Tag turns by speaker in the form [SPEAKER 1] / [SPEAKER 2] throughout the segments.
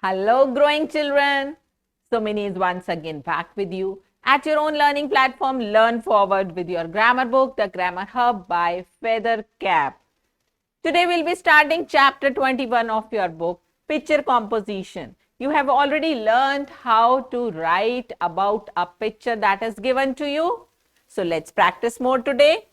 [SPEAKER 1] Hello, growing children. Sumini is once again back with you at your own learning platform, Learn Forward with your grammar book, The Grammar Hub by Feather Cap. Today we'll be starting chapter 21 of your book, Picture Composition. You have already learned how to write about a picture that is given to you. So let's practice more today.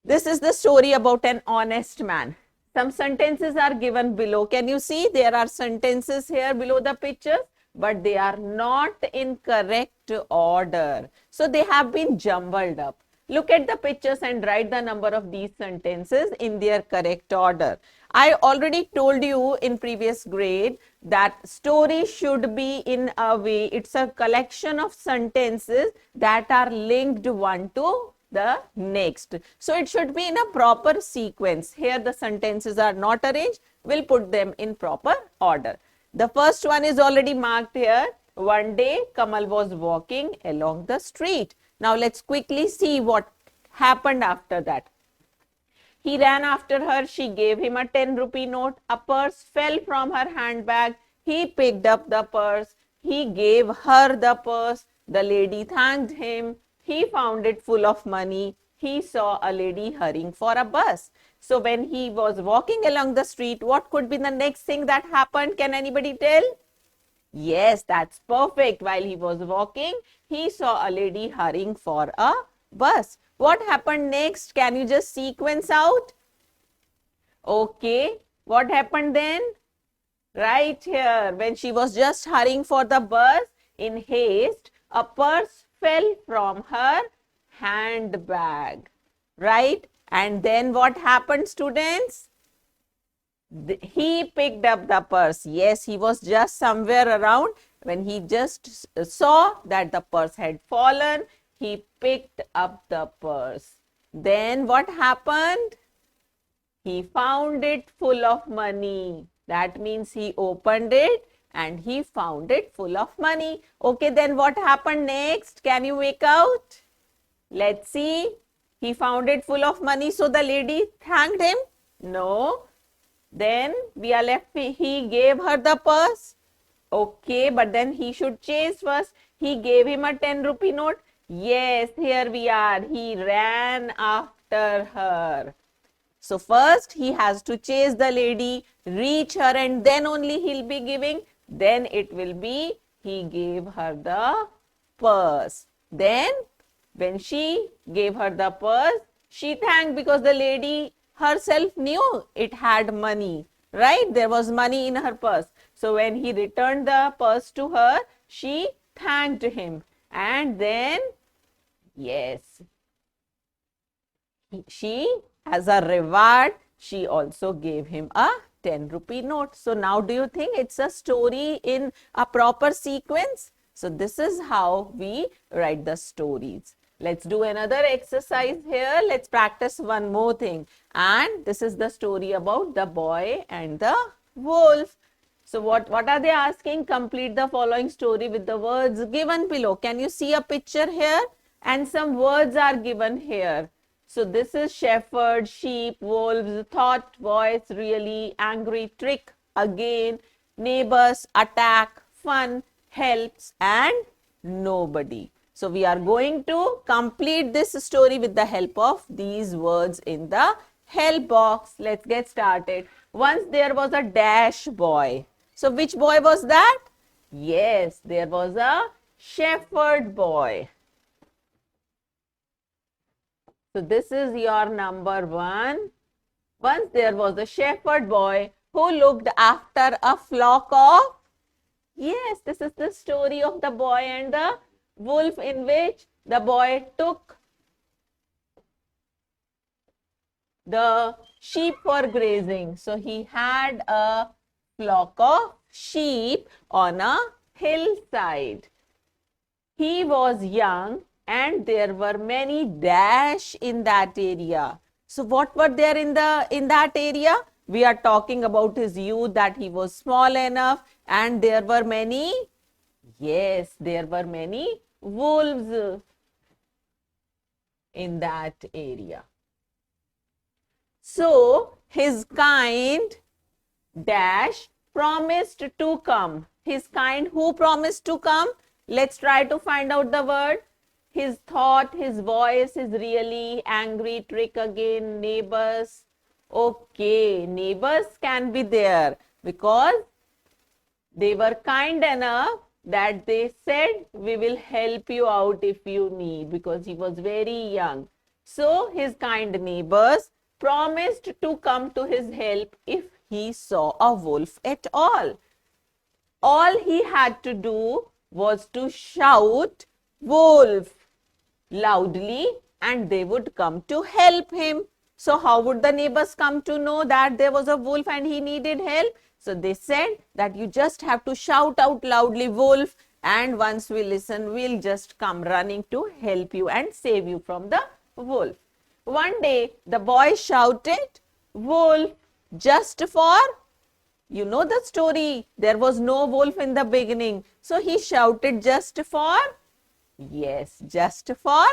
[SPEAKER 1] This is the story about an honest man. Some sentences are given below. Can you see? There are sentences here below the pictures, but they are not in correct order. So they have been jumbled up. Look at the pictures and write the number of these sentences in their correct order. I already told you in previous grade that story should be in a way, it's a collection of sentences that are linked one to the next. So it should be in a proper sequence. Here the sentences are not arranged. We'll put them in proper order. The first one is already marked here. One day Kamal was walking along the street. Now let's quickly see what happened after that. He ran after her. She gave him a 10-rupee note. A purse fell from her handbag. He picked up the purse. He gave her the purse. The lady thanked him. He found it full of money. He saw a lady hurrying for a bus. So when he was walking along the street, what could be the next thing that happened? Can anybody tell? Yes, that's perfect. While he was walking, he saw a lady hurrying for a bus. What happened next? Can you just sequence out? Okay. What happened then? Right here, when she was just hurrying for the bus in haste, a purse fell from her handbag, right? And then what happened, students? He picked up the purse. Yes, he was just somewhere around. When he just saw that the purse had fallen, he picked up the purse. Then what happened? He found it full of money. That means he opened it and he found it full of money. Okay, then what happened next? Can you make out? Let's see. He found it full of money, so the lady thanked him? No. Then we are left, he gave her the purse. Okay, but then he should chase first. He gave him a 10-rupee note. Yes, here we are. He ran after her. So first he has to chase the lady, reach her, and then only he'll be giving. Then it will be he gave her the purse. Then when she gave her the purse, she thanked because the lady herself knew it had money, right? There was money in her purse. So when he returned the purse to her, she thanked him. And then, yes, she, as a reward, she also gave him a 10-rupee note. So now do you think it's a story in a proper sequence? So this is how we write the stories. Let's do another exercise here. Let's practice one more thing. And this is the story about the boy and the wolf. So what are they asking? Complete the following story with the words given below. Can you see a picture here? And some words are given here. So this is shepherd, sheep, wolves, thought, voice, really, angry, trick, again, neighbors, attack, fun, helps, and nobody. So we are going to complete this story with the help of these words in the help box. Let's get started. Once there was a dash boy. So which boy was that? Yes, there was a shepherd boy. So this is your number one. Once there was a shepherd boy who looked after a flock of, yes, this is the story of the boy and the wolf, in which the boy took the sheep for grazing. So he had a flock of sheep on a hillside. He was young and there were many dash in that area. So what were there in that area? We are talking about his youth, that he was small enough, and there were many, yes, there were many wolves in that area. So his kind dash promised to come. His kind, who promised to come? Let's try to find out the word. His thought, his voice is really angry. Trick again, neighbors. Okay, neighbors can be there because they were kind enough that they said, we will help you out if you need, because he was very young. So his kind neighbors promised to come to his help if he saw a wolf at all. All he had to do was to shout, wolf, loudly, and they would come to help him. So how would the neighbors come to know that there was a wolf and he needed help? So they said that you just have to shout out loudly, wolf, and once we listen, we'll just come running to help you and save you from the wolf. One day, the boy shouted, wolf, just for, you know the story, there was no wolf in the beginning. So he shouted just for, yes, just for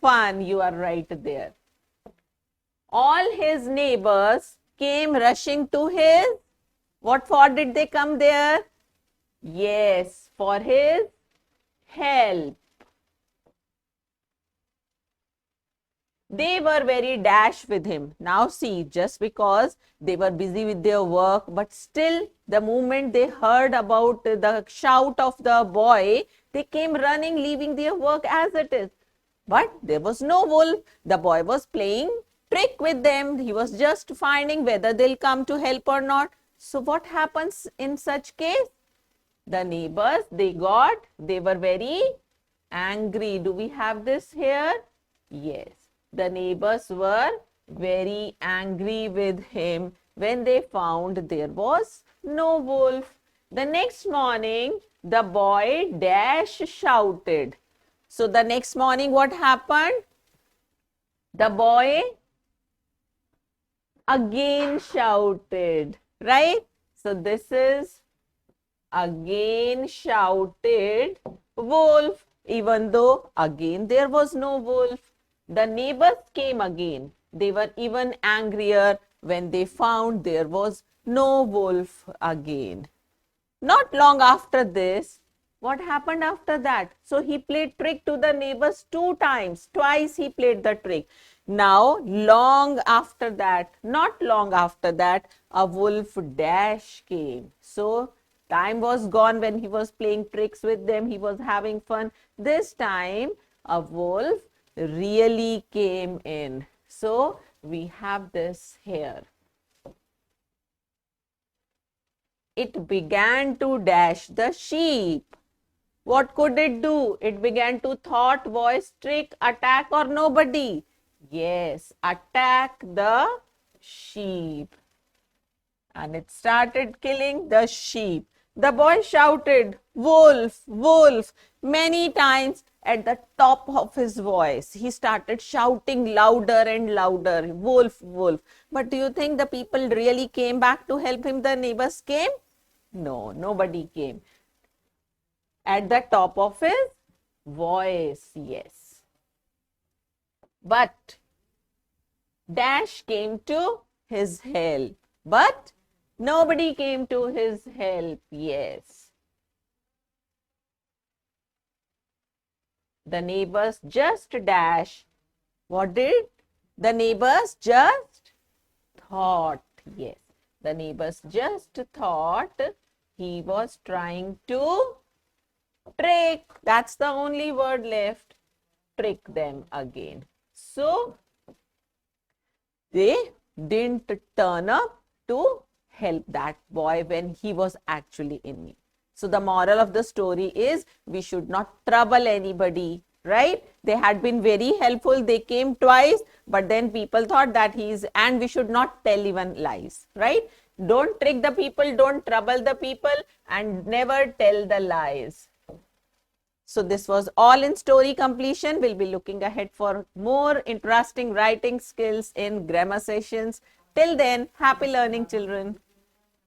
[SPEAKER 1] fun. You are right there. All his neighbors came rushing to his, what for did they come there? Yes, for his help. They were very dash with him. Now see, just because they were busy with their work, but still the moment they heard about the shout of the boy, they came running, leaving their work as it is. But there was no wolf. The boy was playing trick with them. He was just finding whether they'll come to help or not. So what happens in such case? The neighbors, they were very angry. Do we have this here? Yes. The neighbors were very angry with him when they found there was no wolf. The next morning, the boy dash shouted. So the next morning, what happened? The boy again shouted, right? So this is again shouted wolf, even though again there was no wolf. The neighbors came again. They were even angrier when they found there was no wolf again. Not long after this, what happened after that? So he played trick to the neighbors 2 times. Twice he played the trick. Now, not long after that, a wolf dash came. So time was gone when he was playing tricks with them. He was having fun. This time, a wolf really came in. So we have this here. It began to dash the sheep. What could it do? It began to thought, voice, trick, attack or nobody? Yes, attack the sheep. And it started killing the sheep. The boy shouted, wolf, wolf, many times at the top of his voice. He started shouting louder and louder, wolf, wolf. But do you think the people really came back to help him? The neighbors came? No, nobody came. At the top of his voice, yes. But Dash came to his help. But nobody came to his help, yes. The neighbors just dash. What did? The neighbors just thought, yes. The neighbors just thought he was trying to trick. That's the only word left. Trick them again. So, they didn't turn up to help that boy when he was actually in need. So the moral of the story is we should not trouble anybody, right? They had been very helpful. They came twice, but then people thought that and we should not tell even lies, right? Don't trick the people, don't trouble the people, and never tell the lies. So this was all in story completion. We'll be looking ahead for more interesting writing skills in grammar sessions. Till then, happy learning, children.